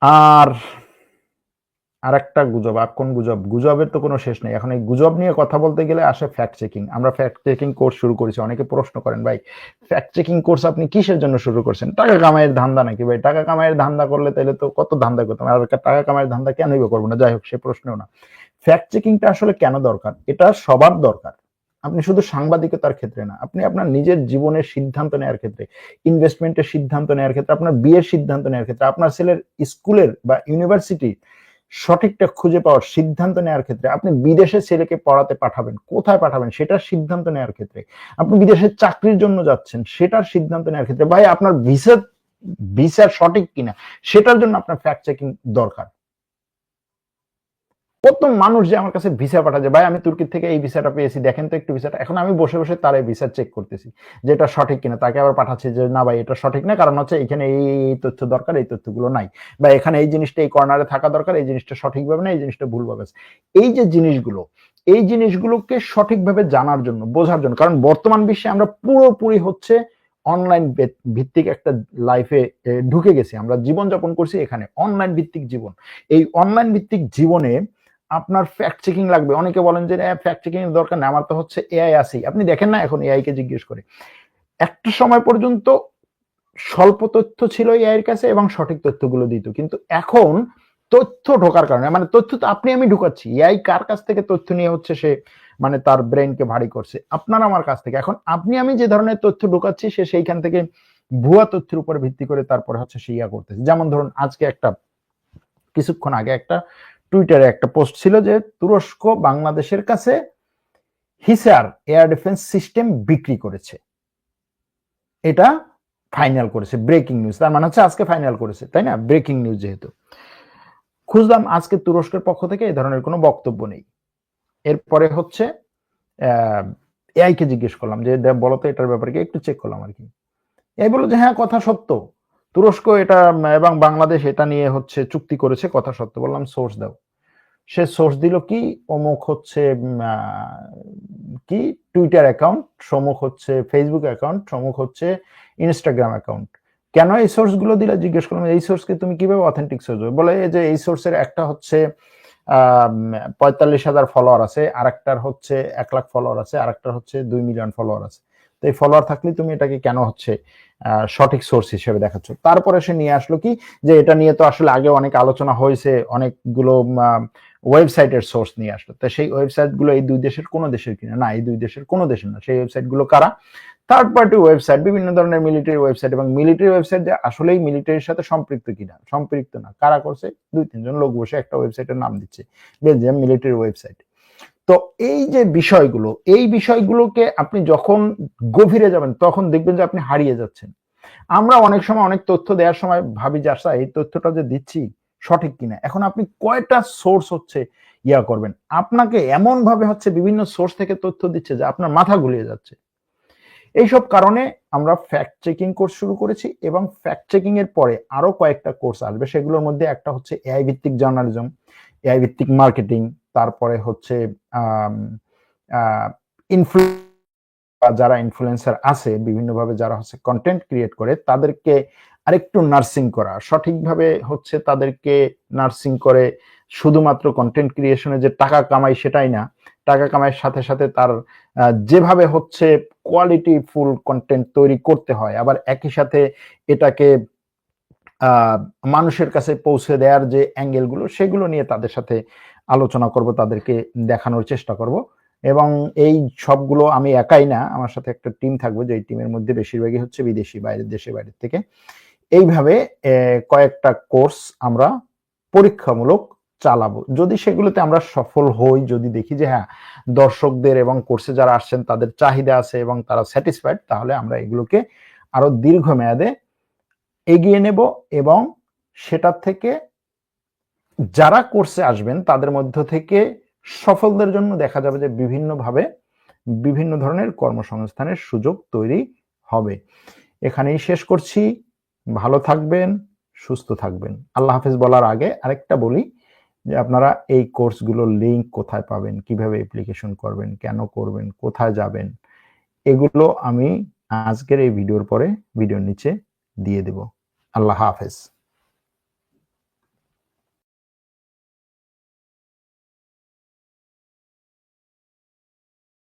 আর আরেকটা গুজব, আর কোন গুজব, গুজবের তো কোনো শেষ নেই। এখন এই গুজব নিয়ে কথা বলতে গেলে আসে ফ্যাক্ট চেকিং। আমরা ফ্যাক্ট চেকিং কোর্স শুরু করেছি। অনেকে প্রশ্ন করেন, ভাই ফ্যাক্ট চেকিং কোর্স আপনি কিসের জন্য শুরু করছেন? টাকা কামাইয়ের ধান্দা নাকি? ভাই টাকা কামাইয়ের ধান্দা করলে তাহলে তো কত ধান্দা করতাম, আর টাকা কামাইয়ের ধান্দা কেনই বা করবো না। যাই হোক, সে প্রশ্নও না। ফ্যাক্ট চেকিংটা আসলে কেন দরকার? এটা সবার দরকার। আপনি শুধু সাংবাদিকতার ক্ষেত্রে না, আপনি আপনার নিজের জীবনের সিদ্ধান্ত নেওয়ার ক্ষেত্রে, ইনভেস্টমেন্টের সিদ্ধান্ত নেওয়ার ক্ষেত্রে, আপনার বিয়ের সিদ্ধান্ত নেওয়ার ক্ষেত্রে, আপনার ছেলের স্কুলের বা ইউনিভার্সিটি সঠিকটা খুঁজে পাওয়ার সিদ্ধান্ত নেওয়ার ক্ষেত্রে, আপনি বিদেশে ছেলেকে পড়াতে পাঠাবেন, কোথায় পাঠাবেন সেটার সিদ্ধান্ত নেওয়ার ক্ষেত্রে, আপনি বিদেশে চাকরির জন্য যাচ্ছেন সেটার সিদ্ধান্ত নেওয়ার ক্ষেত্রে, ভাই আপনার ভিসা সঠিক কিনা সেটার জন্য আপনার ফ্যাক্ট চেকিং দরকার। কত মানুষ যে আমার কাছে ভিসা পাঠাচ্ছে, ভাই আমি তুর্কি থেকে এই ভিসাটা পেয়েছি, দেখেন তো একটু ভিসাটা। এখন আমি বসে বসে তার এই ভিসা চেক করতেছি যে এটা সঠিক কিনা। তাকে আবার পাঠাচ্ছি যে না ভাই এটা সঠিক না, কারণ হচ্ছে এখানে এই তথ্য দরকার, এই তথ্যগুলো নাই, বা এখানে এই জিনিসটা এই কর্নারে থাকা দরকার, এই জিনিসটা সঠিকভাবে না, এই জিনিসটা ভুলভাবে আছে। এই যে জিনিসগুলো, এই জিনিসগুলোকে সঠিকভাবে জানার জন্য, বোঝার জন্য, কারণ বর্তমান বিশ্বে আমরা পুরোপুরি হচ্ছে অনলাইন ভিত্তিক একটা লাইফে ঢুকে গেছি। আমরা জীবনযাপন করছি এখানে অনলাইন ভিত্তিক জীবন। এই অনলাইন ভিত্তিক জীবনে আপনার ফ্যাক্ট চেকিং লাগবে। অনেকে বলেন যে ফ্যাক্ট চেকিং এর দরকার নেই, আমার তো হচ্ছে এআই আছেই। আপনি দেখেন না এখন এআই কে জিজ্ঞেস করে, একটা সময় পর্যন্ত স্বল্প তথ্য ছিল এআই এর কাছে এবং সঠিক তথ্যগুলো দিত, কিন্তু এখন তথ্য ঢোকার কারণে, মানে তথ্য তো আপনি আমি ঢুকাচ্ছি, এআই কার কাছ থেকে তথ্য নিয়ে হচ্ছে সে মানে তার ব্রেনকে ভারী করছে? আপনার আমার কাছ থেকে। এখন আপনি আমি যে ধরনের তথ্য ঢুকাচ্ছি, সে সেইখান থেকে ভুয়া তথ্যের উপর ভিত্তি করে তারপরে হচ্ছে সে ইয়া করতেছে। যেমন ধরুন আজকে কিছুক্ষণ আগে একটা টুইটারে একটা পোস্ট ছিল যে তুরস্ক বাংলাদেশের কাছে হিসার এয়ার ডিফেন্স সিস্টেম বিক্রি করেছে, এটা ফাইনাল করেছে। ব্রেকিং নিউজ, তার মানে হচ্ছে আজকে ফাইনাল করেছে, তাই না? ব্রেকিং নিউজ যেহেতু। খুঁজলাম আজকে তুরস্কের পক্ষ থেকে এই ধরনের কোনো বক্তব্য নেই। এরপরে হচ্ছে এআই কে জিজ্ঞেস করলাম যে বলতো এটার ব্যাপারে, একটু চেক করলাম আর কি। এই বললো যে হ্যাঁ কথা সত্য, তুরস্ক এটা এবং বাংলাদেশ এটা নিয়ে হচ্ছে চুক্তি করেছে, কথা সত্য। বললাম সোর্স দাও। সে সোর্স দিল কি, অমুক হচ্ছে কি টুইটার অ্যাকাউন্ট, সমুখ হচ্ছে ফেসবুক অ্যাকাউন্ট, সমুখ হচ্ছে ইনস্টাগ্রাম অ্যাকাউন্ট। কেন এই সোর্স গুলো দিলে? জিজ্ঞেস করলাম এই সোর্সকে তুমি কিভাবে অথেন্টিক সোর্স? বলে যে এই সোর্সের একটা হচ্ছে 45,000 ফলোয়ার আছে, আর একটার হচ্ছে 1 লাখ ফলোয়ার আছে, আর একটার হচ্ছে 2 মিলিয়ন ফলোয়ার আছে। তো এই ফলোয়ার থাকলে তুমি এটাকে কেন হচ্ছে সঠিক সোর্স হিসেবে দেখাচ্ছ? তারপরে সে নিয়ে আসলো কি যে এটা নিয়ে তো আসলে আগে অনেক আলোচনা হয়েছে, অনেকগুলো ওয়েবসাইটের সোর্স নিয়ে আসলো। তো সেই ওয়েবসাইট গুলো এই দুই দেশের কোনো দেশের কিনা? না, এই দুই দেশের কোনো দেশের না। সেই ওয়েবসাইট গুলো কারা? থার্ড পার্টি ওয়েবসাইট, বিভিন্ন ধরনের মিলিটারি ওয়েবসাইট, এবং মিলিটারি ওয়েবসাইট যে আসলেই মিলিটারির সাথে সম্পৃক্ত কিনা? সম্পৃক্ত না। কারা করছে? 2-3 জন লোক বসে একটা ওয়েবসাইটের নাম দিচ্ছে, বেলজিয়াম মিলিটারি ওয়েবসাইট। তো এই যে বিষয়গুলো, এই বিষয়গুলোকে আপনি যখন গভীরে যাবেন তখন দেখবেন যে আপনি হারিয়ে যাচ্ছেন। আমরা অনেক সময় অনেক তথ্য দেওয়ার সময় ভাবি যে আচ্ছা এই তথ্যটা যে দিচ্ছি সঠিক কিনা। এখন আপনি কয়টা সোর্স হচ্ছে ইয়া করবেন? আপনাকে এমন ভাবে হচ্ছে বিভিন্ন সোর্স থেকে তথ্য দিচ্ছে যে আপনার মাথা গুলিয়ে যাচ্ছে। এইসব কারণে আমরা ফ্যাক্ট চেকিং কোর্স শুরু করেছি, এবং ফ্যাক্ট চেকিং এর পরে আরো কয়েকটা কোর্স আসবে। সেগুলোর মধ্যে একটা হচ্ছে এআই ভিত্তিক জার্নালিজম, এআই ভিত্তিক মার্কেটিং, তারপরে হচ্ছে যারা ইনফ্লুয়েন্সার আছে বিভিন্নভাবে, যারা হচ্ছে কন্টেন্ট ক্রিয়েট করে, তাদেরকে আরেকটু নার্সিং করা, সঠিকভাবে হচ্ছে তাদেরকে নার্সিং করে শুধুমাত্র কন্টেন্ট ক্রিয়েশনে যে টাকা কামাই সেটাই না, টাকা কামাইয়ের সাথে সাথে তার যেভাবে হচ্ছে কোয়ালিটি ফুল কন্টেন্ট তৈরি করতে হয়, আবার একই সাথে এটাকে মানুষের কাছে পৌঁছে দেওয়ার যে অ্যাঙ্গেলগুলো, সেগুলো নিয়ে তাদের সাথে আলোচনা করব, তাদেরকে দেখানোর চেষ্টা করব। এবং এই সবগুলো আমি একাই না, আমার সাথে একটা টিম থাকবে, যে টিমের মধ্যে বেশিরভাগই হচ্ছে বিদেশি, বাইরের দেশের বাইরের থেকে। এইভাবে কয়েকটা কোর্স আমরা পরীক্ষামূলক চালাবো। যদি সেগুলোতে আমরা সফল হই, যদি দেখি যে হ্যাঁ দর্শকদের এবং কোর্সে যারা আসছেন তাদের চাহিদা আছে এবং তারা স্যাটিসফাইড, তাহলে আমরা এগুলোকে আরো দীর্ঘমেয়াদে এগিয়ে নেব, এবং সেটার থেকে যারা কোর্সে আসবেন তাদের মধ্য থেকে সফলদের জন্য দেখা যাবে যে বিভিন্নভাবে বিভিন্ন ধরনের কর্মসংস্থানের সুযোগ তৈরি হবে। এখানেই শেষ করছি। ভালো থাকবেন, সুস্থ থাকবেন। আল্লাহ হাফেজ বলার আগে আরেকটা বলি যে আপনারা এই কোর্সগুলোর লিঙ্ক কোথায় পাবেন, কিভাবে অ্যাপ্লিকেশন করবেন, কেন করবেন, কোথায় যাবেন, এগুলো আমি আজকের এই ভিডিওর পরে ভিডিওর নিচে দিয়ে দেব। আল্লাহ হাফেজ।